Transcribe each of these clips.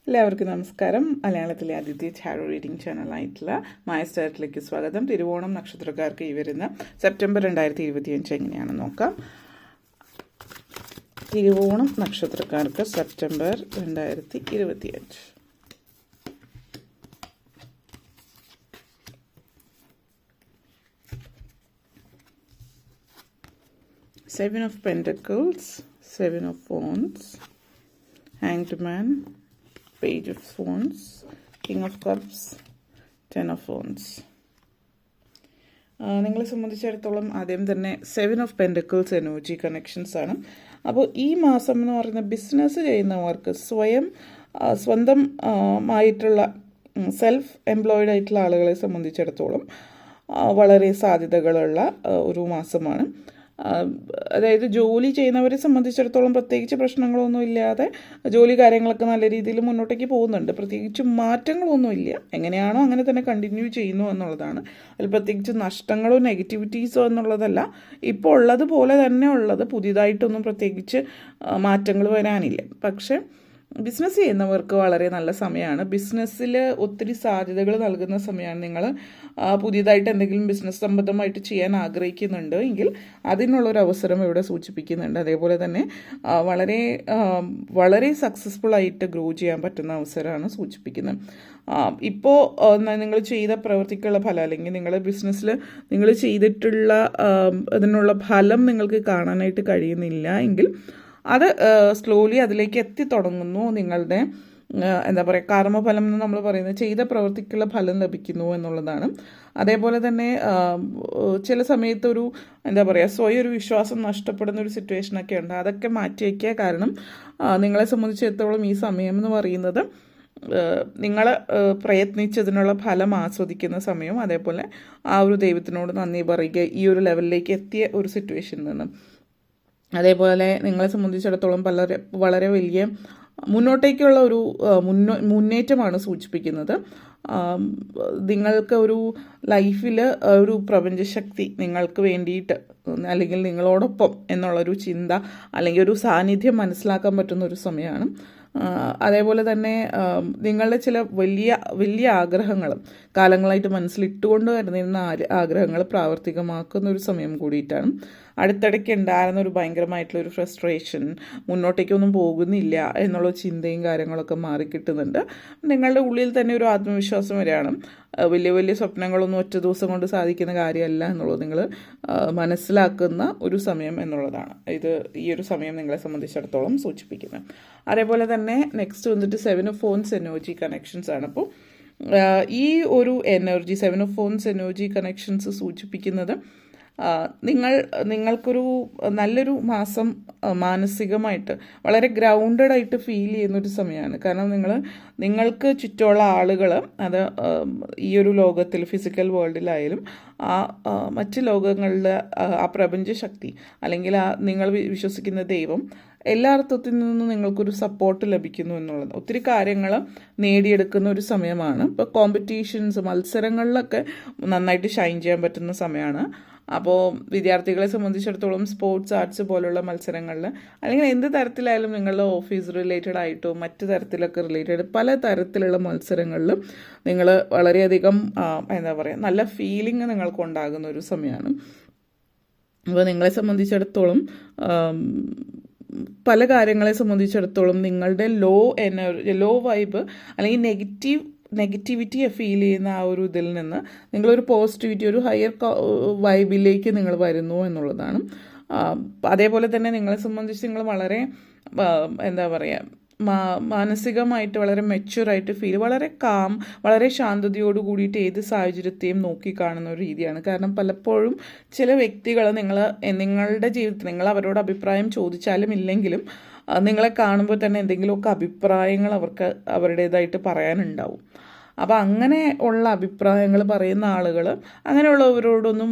എല്ലാവർക്കും നമസ്കാരം. മലയാളത്തിലെ ആദ്യത്തെ ടാരോ റീഡിംഗ് ചാനലായിട്ടുള്ള മായ സ്റ്റാറിലേക്ക് സ്വാഗതം. തിരുവോണം നക്ഷത്രക്കാർക്ക് ഈ വരുന്ന സെപ്റ്റംബർ 2025 എങ്ങനെയാണെന്ന് നോക്കാം. തിരുവോണം നക്ഷത്രക്കാർക്ക് September 2025. Seven of Pentacles, Seven of Wands, Hanged Man, Page of Wands, King of Cups, Ten of Wands. നിങ്ങളെ സംബന്ധിച്ചിടത്തോളം ആദ്യം തന്നെ 7 ഓഫ് പെൻറ്റക്കിൾസ് എനർജി കണക്ഷൻസ് ആണ്. അപ്പോൾ ഈ മാസം എന്ന് പറയുന്ന ബിസിനസ് ചെയ്യുന്നവർക്ക് സ്വന്തമായിട്ടുള്ള സെൽഫ് എംപ്ലോയിഡ് ആയിട്ടുള്ള ആളുകളെ സംബന്ധിച്ചിടത്തോളം വളരെ സാധ്യതകളുള്ള ഒരു മാസമാണ്. അതായത് ജോലി ചെയ്യുന്നവരെ സംബന്ധിച്ചിടത്തോളം പ്രത്യേകിച്ച് പ്രശ്നങ്ങളൊന്നും ഇല്ലാതെ ജോലി കാര്യങ്ങളൊക്കെ നല്ല രീതിയിൽ മുന്നോട്ടേക്ക് പോകുന്നുണ്ട്. പ്രത്യേകിച്ച് മാറ്റങ്ങളൊന്നുമില്ല, എങ്ങനെയാണോ അങ്ങനെ തന്നെ കണ്ടിന്യൂ ചെയ്യുന്നു എന്നുള്ളതാണ്. അതിൽ പ്രത്യേകിച്ച് നഷ്ടങ്ങളോ നെഗറ്റിവിറ്റീസോ എന്നുള്ളതല്ല, ഇപ്പോൾ ഉള്ളതുപോലെ തന്നെ ഉള്ളത്, പുതിയതായിട്ടൊന്നും പ്രത്യേകിച്ച് മാറ്റങ്ങൾ വരാനില്ല. പക്ഷേ ബിസിനസ് ചെയ്യുന്നവർക്ക് വളരെ നല്ല സമയമാണ്. ബിസിനസ്സിൽ ഒത്തിരി സാധ്യതകൾ നൽകുന്ന സമയമാണ്. നിങ്ങൾ പുതിയതായിട്ട് എന്തെങ്കിലും ബിസിനസ് സംബന്ധമായിട്ട് ചെയ്യാൻ ആഗ്രഹിക്കുന്നുണ്ട് എങ്കിൽ അതിനുള്ളൊരു അവസരം ഇവിടെ സൂചിപ്പിക്കുന്നുണ്ട്. അതേപോലെ തന്നെ വളരെ സക്സസ്ഫുൾ ആയിട്ട് ഗ്രോ ചെയ്യാൻ പറ്റുന്ന അവസരമാണ് സൂചിപ്പിക്കുന്നത്. ഇപ്പോൾ നിങ്ങൾ ചെയ്ത പ്രവൃത്തിക്കുള്ള ഫലം, അല്ലെങ്കിൽ നിങ്ങളുടെ ബിസിനസ്സിൽ നിങ്ങൾ ചെയ്തിട്ടുള്ള അതിനുള്ള ഫലം നിങ്ങൾക്ക് കാണാനായിട്ട് കഴിയുന്നില്ല എങ്കിൽ അത് സ്ലോലി അതിലേക്ക് എത്തിത്തുടങ്ങുന്നു. നിങ്ങളുടെ എന്താ പറയുക, കർമ്മഫലം എന്ന് നമ്മൾ പറയുന്നത് ചെയ്ത പ്രവൃത്തിക്കുള്ള ഫലം ലഭിക്കുന്നു എന്നുള്ളതാണ്. അതേപോലെ തന്നെ ചില സമയത്ത് എന്താ പറയുക, സ്വയം ഒരു വിശ്വാസം നഷ്ടപ്പെടുന്ന ഒരു സിറ്റുവേഷനൊക്കെ ഉണ്ട്. അതൊക്കെ മാറ്റി വയ്ക്കുക. കാരണം നിങ്ങളെ സംബന്ധിച്ചിടത്തോളം ഈ സമയം എന്ന് പറയുന്നത് നിങ്ങൾ പ്രയത്നിച്ചതിനുള്ള ഫലം ആസ്വദിക്കുന്ന സമയവും, അതേപോലെ ആ ഒരു ദൈവത്തിനോട് നന്ദി പറയുക, ഈ ഒരു ലെവലിലേക്ക് എത്തിയ ഒരു സിറ്റുവേഷനിൽ നിന്ന്. അതേപോലെ നിങ്ങളെ സംബന്ധിച്ചിടത്തോളം വളരെ വലിയ മുന്നോട്ടേക്കുള്ള ഒരു മുന്നേറ്റമാണ് സൂചിപ്പിക്കുന്നത്. നിങ്ങൾക്ക് ഒരു ലൈഫിൽ ഒരു പ്രപഞ്ചശക്തി നിങ്ങൾക്ക് വേണ്ടിയിട്ട്, അല്ലെങ്കിൽ നിങ്ങളോടൊപ്പം എന്നുള്ളൊരു ചിന്ത, അല്ലെങ്കിൽ ഒരു സാന്നിധ്യം മനസ്സിലാക്കാൻ പറ്റുന്ന ഒരു സമയമാണ്. അതേപോലെ തന്നെ നിങ്ങളുടെ ചില വലിയ ആഗ്രഹങ്ങൾ, കാലങ്ങളായിട്ട് മനസ്സിലിട്ടുകൊണ്ട് വരുന്നിരുന്ന ആഗ്രഹങ്ങൾ പ്രാവർത്തികമാക്കുന്ന ഒരു സമയം കൂടിയിട്ടാണ്. അടുത്തിടയ്ക്ക് ഉണ്ടായിരുന്ന ഒരു ഭയങ്കരമായിട്ടുള്ളൊരു ഫ്രസ്ട്രേഷൻ, മുന്നോട്ടേക്കൊന്നും പോകുന്നില്ല എന്നുള്ള ചിന്തയും കാര്യങ്ങളൊക്കെ മാറിക്കിട്ടുന്നുണ്ട്. നിങ്ങളുടെ ഉള്ളിൽ തന്നെ ഒരു ആത്മവിശ്വാസം വരികയാണ്. വലിയ സ്വപ്നങ്ങളൊന്നും ഒറ്റ ദിവസം കൊണ്ട് സാധിക്കുന്ന കാര്യമല്ല എന്നുള്ളത് നിങ്ങൾ മനസ്സിലാക്കുന്ന ഒരു സമയം എന്നുള്ളതാണ് ഈ ഒരു സമയം നിങ്ങളെ സംബന്ധിച്ചിടത്തോളം സൂചിപ്പിക്കുന്നത്. അതേപോലെ തന്നെ നെക്സ്റ്റ് വന്നിട്ട് 7 ഓഫ് ഫോൺസ് എനർജി കണക്ഷൻസ് ആണ്. അപ്പോൾ ഈ ഒരു energy 7 of phones energy connections സൂചിപ്പിക്കുന്നത് നിങ്ങൾക്കൊരു നല്ലൊരു മാസം മാനസികമായിട്ട് വളരെ ഗ്രൗണ്ടഡ് ആയിട്ട് ഫീൽ ചെയ്യുന്നൊരു സമയമാണ്. കാരണം നിങ്ങൾക്ക് ചുറ്റുമുള്ള ആളുകൾ, അത് ഈ ഒരു ലോകത്തിൽ ഫിസിക്കൽ വേൾഡിലായാലും മറ്റ് ലോകങ്ങളിൽ ആ പ്രപഞ്ചശക്തി, അല്ലെങ്കിൽ നിങ്ങൾ വിശ്വസിക്കുന്ന ദൈവം, എല്ലാ അർത്ഥത്തിൽ നിന്നും നിങ്ങൾക്കൊരു സപ്പോർട്ട് ലഭിക്കുന്നു എന്നുള്ളത്. ഒത്തിരി കാര്യങ്ങൾ നേടിയെടുക്കുന്ന ഒരു സമയമാണ്. ഇപ്പോൾ കോമ്പറ്റീഷൻസ്, മത്സരങ്ങളിലൊക്കെ നന്നായിട്ട് ഷൈൻ ചെയ്യാൻ പറ്റുന്ന സമയമാണ്. അപ്പോൾ വിദ്യാർത്ഥികളെ സംബന്ധിച്ചിടത്തോളം സ്പോർട്സ്, ആർട്സ് പോലുള്ള മത്സരങ്ങളിൽ, അല്ലെങ്കിൽ എന്ത് തരത്തിലായാലും നിങ്ങളുടെ ഓഫീസ് റിലേറ്റഡ് ആയിട്ടോ മറ്റ് തരത്തിലൊക്കെ റിലേറ്റഡ് പല തരത്തിലുള്ള മത്സരങ്ങളിൽ നിങ്ങൾ വളരെയധികം എന്താ പറയുക, നല്ല ഫീലിംഗ് നിങ്ങൾക്ക് ഉണ്ടാകുന്ന ഒരു സമയമാണ്. അപ്പോൾ നിങ്ങളെ സംബന്ധിച്ചിടത്തോളം പല കാര്യങ്ങളെ സംബന്ധിച്ചിടത്തോളം നിങ്ങളുടെ ലോ വൈബ്, അല്ലെങ്കിൽ നെഗറ്റിവിറ്റിയെ ഫീൽ ചെയ്യുന്ന ആ ഒരു ഇതിൽ നിന്ന് നിങ്ങളൊരു പോസിറ്റിവിറ്റി, ഒരു ഹയർ വൈബിലേക്ക് നിങ്ങൾ വരുന്നു എന്നുള്ളതാണ്. അതേപോലെ തന്നെ നിങ്ങളെ സംബന്ധിച്ച് നിങ്ങൾ വളരെ എന്താ പറയുക, മാനസികമായിട്ട് വളരെ മെച്യൂറായിട്ട് വളരെ വളരെ ശാന്തതയോട് കൂടിയിട്ട് ഏത് സാഹചര്യത്തെയും നോക്കിക്കാണുന്ന ഒരു രീതിയാണ്. കാരണം പലപ്പോഴും ചില വ്യക്തികൾ നിങ്ങളുടെ ജീവിതത്തിൽ നിങ്ങൾ അവരോട് അഭിപ്രായം ചോദിച്ചാലും ഇല്ലെങ്കിലും നിങ്ങളെ കാണുമ്പോൾ തന്നെ എന്തെങ്കിലുമൊക്കെ അഭിപ്രായങ്ങൾ അവർക്ക് അവരുടേതായിട്ട് പറയാനുണ്ടാവും. അപ്പോൾ അങ്ങനെ ഉള്ള അഭിപ്രായങ്ങൾ പറയുന്ന ആളുകൾ അങ്ങനെയുള്ളവരോടൊന്നും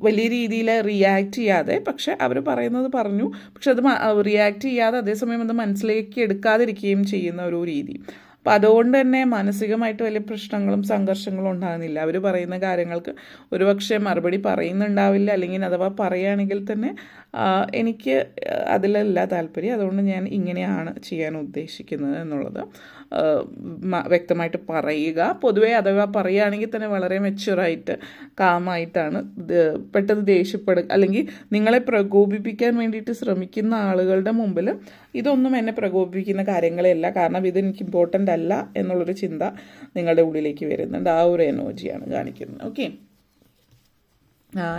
വലിയ രീതിയിൽ റിയാക്ട് ചെയ്യാതെ, പക്ഷെ അവർ പറയുന്നത് പറഞ്ഞു, പക്ഷെ അത് റിയാക്ട് ചെയ്യാതെ അതേസമയം അത് മനസ്സിലേക്ക് എടുക്കാതിരിക്കുകയും ചെയ്യുന്ന ഒരു രീതി. അപ്പോൾ അതുകൊണ്ട് തന്നെ മാനസികമായിട്ട് വലിയ പ്രശ്നങ്ങളും സംഘർഷങ്ങളും ഉണ്ടാകുന്നില്ല. അവർ പറയുന്ന കാര്യങ്ങൾക്ക് ഒരുപക്ഷെ മറുപടി പറയുന്നുണ്ടാവില്ല, അല്ലെങ്കിൽ അഥവാ പറയുകയാണെങ്കിൽ തന്നെ എനിക്ക് അതിലല്ല താല്പര്യം, അതുകൊണ്ട് ഞാൻ ഇങ്ങനെയാണ് ചെയ്യാൻ ഉദ്ദേശിക്കുന്നത് എന്നുള്ളത് വ്യക്തമായിട്ട് പറയുക. പൊതുവേ അഥവാ പറയുകയാണെങ്കിൽ തന്നെ വളരെ മെച്യൂറായിട്ട് കാമായിട്ടാണ്, പെട്ടെന്ന് ദേഷ്യപ്പെടുക അല്ലെങ്കിൽ നിങ്ങളെ പ്രകോപിപ്പിക്കാൻ വേണ്ടിയിട്ട് ശ്രമിക്കുന്ന ആളുകളുടെ മുമ്പിൽ ഇതൊന്നും എന്നെ പ്രകോപിപ്പിക്കുന്ന കാര്യങ്ങളെയല്ല, കാരണം ഇതെനിക്ക് ഇമ്പോർട്ടൻ്റ് അല്ല എന്നുള്ളൊരു ചിന്ത നിങ്ങളുടെ ഉള്ളിലേക്ക് വരുന്നുണ്ട്. ആ ഒരു എനർജിയാണ് കാണിക്കുന്നത്. ഓക്കെ,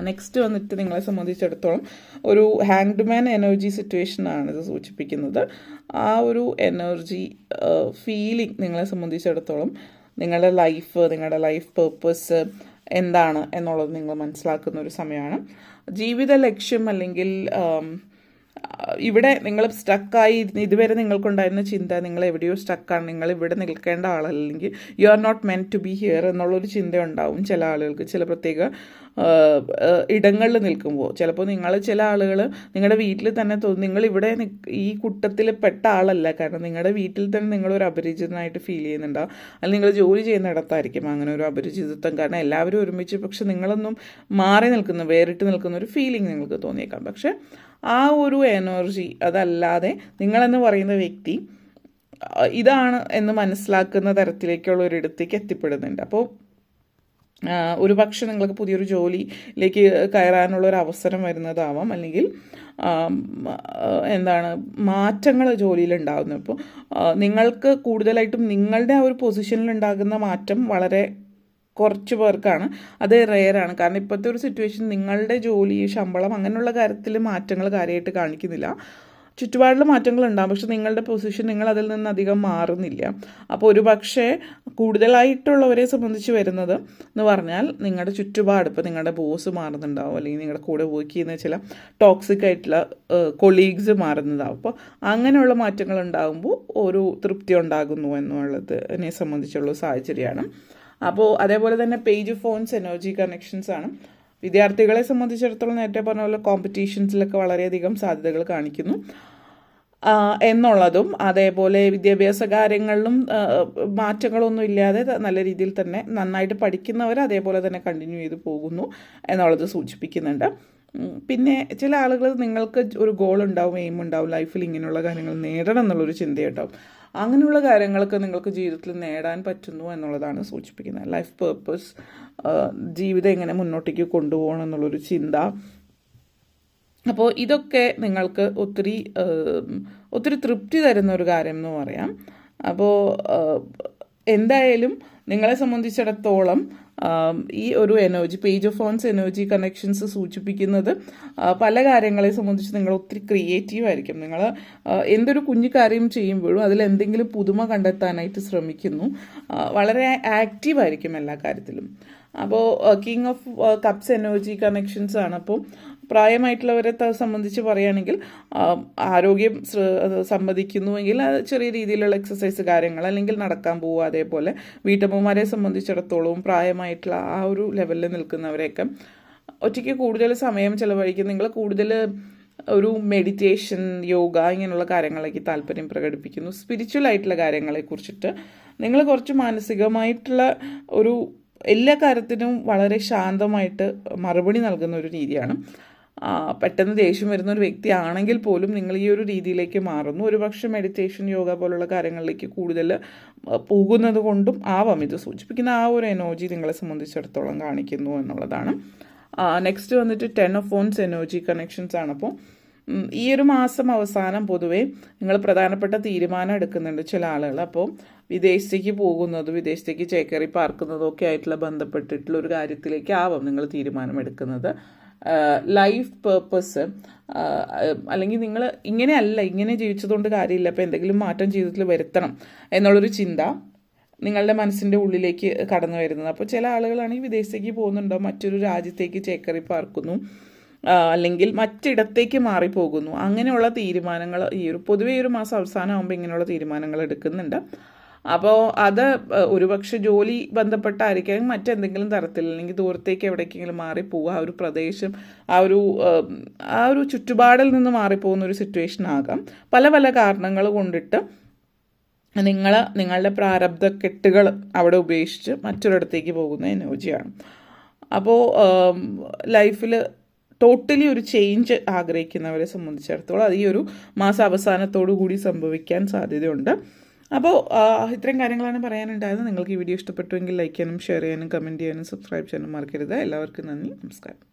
നെക്സ്റ്റ് വന്നിട്ട് നിങ്ങളെ സംബന്ധിച്ചിടത്തോളം ഒരു ഹാങ്ഡ് മാൻ എനർജി സിറ്റുവേഷനാണ് ഇത് സൂചിപ്പിക്കുന്നത്. ആ ഒരു എനർജി ഫീലിംഗ് നിങ്ങളെ സംബന്ധിച്ചിടത്തോളം നിങ്ങളുടെ ലൈഫ് പേർപ്പസ് എന്താണ് എന്നുള്ളത് നിങ്ങൾ മനസ്സിലാക്കുന്ന ഒരു സമയമാണ്. ജീവിത ലക്ഷ്യം അല്ലെങ്കിൽ ഇവിടെ നിങ്ങൾ സ്റ്റക്കായി ഇതുവരെ നിങ്ങൾക്കുണ്ടായിരുന്ന ചിന്ത, നിങ്ങൾ എവിടെയോ സ്റ്റക്കാണ്, നിങ്ങൾ ഇവിടെ നിൽക്കേണ്ട ആളല്ലെങ്കിൽ you are not meant to be here എന്നുള്ളൊരു ചിന്ത ഉണ്ടാവും ചില ആളുകൾക്ക്. ചില പ്രത്യേക ഇടങ്ങളിൽ നിൽക്കുമ്പോൾ ചിലപ്പോൾ ചില ആളുകൾ നിങ്ങളുടെ വീട്ടിൽ തന്നെ തോന്നും നിങ്ങളിവിടെ ഈ കൂട്ടത്തിൽ പെട്ട ആളല്ല, കാരണം നിങ്ങളുടെ വീട്ടിൽ തന്നെ നിങ്ങളൊരു അപരിചിതനായിട്ട് ഫീൽ ചെയ്യുന്നുണ്ടാവും. അല്ലെങ്കിൽ നിങ്ങൾ ജോലി ചെയ്യുന്നിടത്തായിരിക്കും അങ്ങനെ ഒരു അപരിചിതത്വം, കാരണം എല്ലാവരും ഒരുമിച്ച് പക്ഷെ നിങ്ങളൊന്നും മാറി നിൽക്കുന്ന, വേറിട്ട് നിൽക്കുന്ന ഒരു ഫീലിംഗ് നിങ്ങൾക്ക് തോന്നിയേക്കാം. പക്ഷെ ആ ഒരു എനർജി അതല്ലാതെ നിങ്ങളെന്ന് പറയുന്ന വ്യക്തി ഇതാണ് എന്ന് മനസ്സിലാക്കുന്ന തരത്തിലേക്കുള്ള ഒരിടത്തേക്ക് എത്തിപ്പെടുന്നുണ്ട്. അപ്പോൾ ഒരു പക്ഷെ നിങ്ങൾക്ക് പുതിയൊരു ജോലിയിലേക്ക് കയറാനുള്ള ഒരു അവസരം വരുന്നതാവാം, അല്ലെങ്കിൽ മാറ്റങ്ങൾ ജോലിയിൽ ഉണ്ടാകുന്നത്. അപ്പോൾ നിങ്ങൾക്ക് കൂടുതലായിട്ടും നിങ്ങളുടെ ആ ഒരു പൊസിഷനിൽ ഉണ്ടാകുന്ന മാറ്റം വളരെ കുറച്ച് പേർക്കാണ്, അത് റെയറാണ്. കാരണം ഇപ്പോഴത്തെ ഒരു സിറ്റുവേഷൻ നിങ്ങളുടെ ജോലി, ശമ്പളം അങ്ങനെയുള്ള കാര്യത്തിൽ മാറ്റങ്ങൾ കാര്യമായിട്ട് കാണിക്കുന്നില്ല. ചുറ്റുപാടിൽ മാറ്റങ്ങൾ ഉണ്ടാകും, പക്ഷെ നിങ്ങളുടെ പൊസിഷൻ നിങ്ങൾ അതിൽ നിന്ന് അധികം മാറുന്നില്ല. അപ്പോൾ ഒരു പക്ഷേ കൂടുതലായിട്ടുള്ളവരെ സംബന്ധിച്ച് വരുന്നത് എന്ന് പറഞ്ഞാൽ നിങ്ങളുടെ ചുറ്റുപാട്, ഇപ്പോൾ നിങ്ങളുടെ ബോസ് മാറുന്നുണ്ടാവും, അല്ലെങ്കിൽ നിങ്ങളുടെ കൂടെ വർക്ക് ചെയ്യുന്ന ചില ടോക്സിക് ആയിട്ടുള്ള കൊളീഗ്സ് മാറുന്നതാവും. അപ്പോൾ അങ്ങനെയുള്ള മാറ്റങ്ങൾ ഉണ്ടാകുമ്പോൾ ഒരു തൃപ്തി ഉണ്ടാകുന്നു എന്നുള്ളത് എന്നെ സംബന്ധിച്ചുള്ള സാഹചര്യമാണ്. അപ്പോൾ അതേപോലെ തന്നെ page of phones energy connections ആണ്. വിദ്യാർത്ഥികളെ സംബന്ധിച്ചിടത്തോളം നേരത്തെ പറഞ്ഞ പോലെ കോമ്പറ്റീഷൻസിലൊക്കെ വളരെയധികം സാധ്യതകൾ കാണിക്കുന്നു എന്നുള്ളതും, അതേപോലെ വിദ്യാഭ്യാസ കാര്യങ്ങളിലും മാറ്റങ്ങളൊന്നും ഇല്ലാതെ നല്ല രീതിയിൽ തന്നെ നന്നായിട്ട് പഠിക്കുന്നവർ അതേപോലെ തന്നെ കണ്ടിന്യൂ ചെയ്ത് പോകുന്നു എന്നുള്ളത് സൂചിപ്പിക്കുന്നുണ്ട്. പിന്നെ ചില ആളുകൾ നിങ്ങൾക്ക് ഒരു ഗോൾ ഉണ്ടാവും, എയിം ഉണ്ടാവും, ലൈഫിൽ ഇങ്ങനെയുള്ള കാര്യങ്ങൾ നേടണം എന്നുള്ളൊരു ചിന്തയുണ്ടാവും. അങ്ങനെയുള്ള കാര്യങ്ങളൊക്കെ നിങ്ങൾക്ക് ജീവിതത്തിൽ നേടാൻ പറ്റുന്നു എന്നുള്ളതാണ് സൂചിപ്പിക്കുന്നത്. ലൈഫ് പേർപ്പസ്, ജീവിതം എങ്ങനെ മുന്നോട്ടേക്ക് കൊണ്ടുപോകണം എന്നുള്ളൊരു ചിന്ത. അപ്പോൾ ഇതൊക്കെ നിങ്ങൾക്ക് ഒത്തിരി തൃപ്തി തരുന്ന ഒരു കാര്യം എന്ന് പറയാം. അപ്പോൾ എന്തായാലും നിങ്ങളെ സംബന്ധിച്ചിടത്തോളം ഈ ഒരു energy, page of phones energy connections സൂചിപ്പിക്കുന്നത് പല കാര്യങ്ങളെ സംബന്ധിച്ച് നിങ്ങൾ ഒത്തിരി ക്രിയേറ്റീവ് ആയിരിക്കും. നിങ്ങൾ എന്തൊരു കുഞ്ഞു കാര്യം ചെയ്യുമ്പോഴും അതിൽ എന്തെങ്കിലും പുതുമ കണ്ടെത്താനായിട്ട് ശ്രമിക്കുന്നു, വളരെ ആക്റ്റീവായിരിക്കും എല്ലാ കാര്യത്തിലും. അപ്പോൾ king of cups energy connections ആണ്. അപ്പോൾ പ്രായമായിട്ടുള്ളവരെ സംബന്ധിച്ച് പറയുകയാണെങ്കിൽ ആരോഗ്യം സംബന്ധിക്കുന്നുവെങ്കിൽ ചെറിയ രീതിയിലുള്ള എക്സസൈസ് കാര്യങ്ങൾ, അല്ലെങ്കിൽ നടക്കാൻ പോവുക. അതേപോലെ വീട്ടമ്മമാരെ സംബന്ധിച്ചിടത്തോളം പ്രായമായിട്ടുള്ള ആ ഒരു ലെവലിൽ നിൽക്കുന്നവരെയൊക്കെ ഒറ്റയ്ക്ക് കൂടുതൽ സമയം ചിലവഴിക്കും. നിങ്ങൾ കൂടുതൽ ഒരു മെഡിറ്റേഷൻ, യോഗ ഇങ്ങനെയുള്ള കാര്യങ്ങളിലേക്ക് താല്പര്യം പ്രകടിപ്പിക്കുന്നു. സ്പിരിച്വൽ ആയിട്ടുള്ള കാര്യങ്ങളെക്കുറിച്ചിട്ട് നിങ്ങൾ കുറച്ച് മാനസികമായിട്ടുള്ള ഒരു എല്ലാ കാര്യത്തിനും വളരെ ശാന്തമായിട്ട് മറുപടി നൽകുന്ന ഒരു രീതിയാണ്. പെട്ടെന്ന് ദേഷ്യം വരുന്ന ഒരു വ്യക്തിയാണെങ്കിൽ പോലും നിങ്ങൾ ഈ ഒരു രീതിയിലേക്ക് മാറുന്നു. ഒരുപക്ഷെ മെഡിറ്റേഷൻ, യോഗ പോലുള്ള കാര്യങ്ങളിലേക്ക് കൂടുതൽ പോകുന്നത് കൊണ്ടും ആവാം ഇത് സൂചിപ്പിക്കുന്ന ആ ഒരു എനർജി നിങ്ങളെ സംബന്ധിച്ചിടത്തോളം കാണിക്കുന്നു എന്നുള്ളതാണ്. നെക്സ്റ്റ് വന്നിട്ട് 10 ഓഫ് ഫോൺസ് എനർജി കണക്ഷൻസ് ആണ്. അപ്പോൾ ഈ ഒരു മാസം അവസാനം പൊതുവേ നിങ്ങൾ പ്രധാനപ്പെട്ട തീരുമാനം എടുക്കുന്നുണ്ട് ചില ആളുകൾ. അപ്പോൾ വിദേശത്തേക്ക് പോകുന്നത്, വിദേശത്തേക്ക് ചേക്കേറി പാർക്കുന്നതും ഒക്കെ ആയിട്ടുള്ള ബന്ധപ്പെട്ടിട്ടുള്ള ഒരു കാര്യത്തിലേക്ക് ആവാം നിങ്ങൾ തീരുമാനമെടുക്കുന്നത്. ലൈഫ് പേർപ്പസ്, അല്ലെങ്കിൽ നിങ്ങൾ ഇങ്ങനെ ജീവിച്ചതുകൊണ്ട് കാര്യമില്ല, അപ്പോൾ എന്തെങ്കിലും മാറ്റം ജീവിതത്തിൽ വരുത്തണം എന്നുള്ളൊരു ചിന്ത നിങ്ങളുടെ മനസ്സിൻ്റെ ഉള്ളിലേക്ക് കടന്നു വരുന്നത്. അപ്പോൾ ചില ആളുകളാണെങ്കിൽ വിദേശത്തേക്ക് പോകുന്നുണ്ടാവും, മറ്റൊരു രാജ്യത്തേക്ക് ചേക്കേറി പാർക്കുന്നു, അല്ലെങ്കിൽ മറ്റിടത്തേക്ക് മാറിപ്പോകുന്നു. അങ്ങനെയുള്ള തീരുമാനങ്ങൾ പൊതുവേ ഒരു മാസം അവസാനമാകുമ്പോൾ ഇങ്ങനെയുള്ള തീരുമാനങ്ങൾ എടുക്കുന്നുണ്ട്. അപ്പോൾ അത് ഒരുപക്ഷെ ജോലി ബന്ധപ്പെട്ടായിരിക്കും, മറ്റെന്തെങ്കിലും തരത്തിൽ, അല്ലെങ്കിൽ ദൂരത്തേക്ക് എവിടേക്കെങ്കിലും മാറിപ്പോവുക, ആ ഒരു പ്രദേശം, ആ ഒരു ചുറ്റുപാടിൽ നിന്ന് മാറിപ്പോകുന്ന ഒരു സിറ്റുവേഷൻ ആകാം. പല പല കാരണങ്ങൾ കൊണ്ടിട്ട് നിങ്ങളുടെ പ്രാരബ്ധ കെട്ടുകൾ അവിടെ ഉപേക്ഷിച്ച് മറ്റൊരിടത്തേക്ക് പോകുന്ന എനർജിയാണ്. അപ്പോൾ ലൈഫിൽ ടോട്ടലി ഒരു ചേഞ്ച് ആഗ്രഹിക്കുന്നവരെ സംബന്ധിച്ചിടത്തോളം അത് ഈ ഒരു മാസാവസാനത്തോടു കൂടി സംഭവിക്കാൻ സാധ്യതയുണ്ട്. അപ്പോൾ ഇത്രയും കാര്യങ്ങളാണ് പറയാനുണ്ടായത്. നിങ്ങൾക്ക് ഈ വീഡിയോ ഇഷ്ടപ്പെട്ടുവെങ്കിൽ ലൈക്ക് ചെയ്യാനും ഷെയർ ചെയ്യാനും കമൻറ്റ് ചെയ്യാനും സബ്സ്ക്രൈബ് ചെയ്യാനും മറക്കരുത്. എല്ലാവർക്കും നന്ദി, നമസ്കാരം.